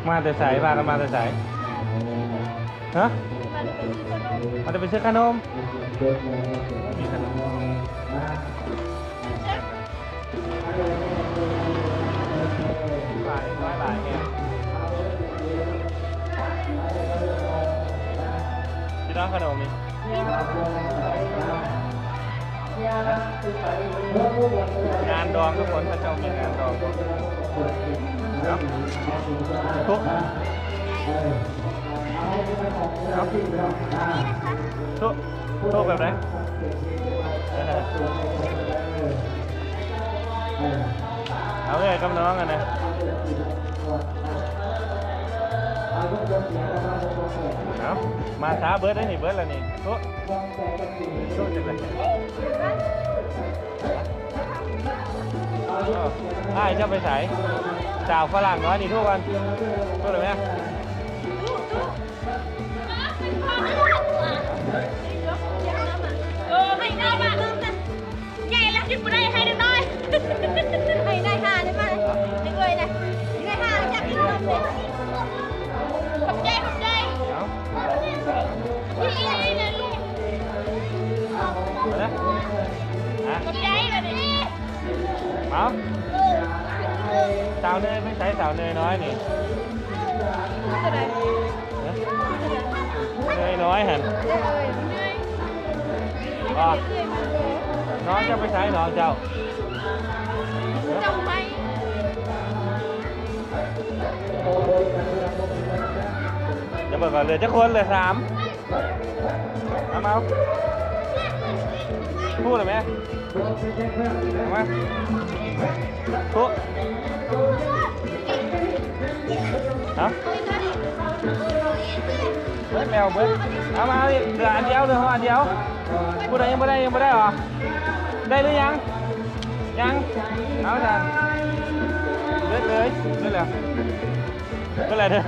มาแต่สายพากันมาแต่สายฮะมันจะไปซื้อขนมมีขนมหลายเนี่ยพี่น้องขนมนี่งานดองทุกคนพระเจ้ามีงานดองทุกทุกแบบไหนเอาเลยกับน้องกันนะเอามาช้าเบิร์ดได้หนิเบิร์ดแล้วนี่ทุกจะเป็นเจ้าไปใส่สาวฝรั่งน้อยนี่ทุกวันทุกเลยไหมให้ได้มาใหญ่แล้วที่กูได้ให้ได้ให้ได้ห้าได้มาได้เลยนะได้ห้าแล้วจับอีกรอบเลยขอบใจขอบใจนี่เลยลูกมาเลยขอบใจมาดิเอาสาวเนยไม่ใช้สาวเนยน้อยนี่เนยน้อยหันน้องจะไปใช้น้องเจ้าไปจะเปิดก่อนเลยจะคนเลย3เอาพูดเลยไหมมาพูดฮะเบิร์ดแล้วเบิร์ดเอามาเหลืออันเดียวเหลืออันเดียวพูดอะไรยังไม่ได้หรอได้หรือยังเอาจานเบิร์ดเลยเบิร์ดแล้วเบิร์ดอะไรเถอะ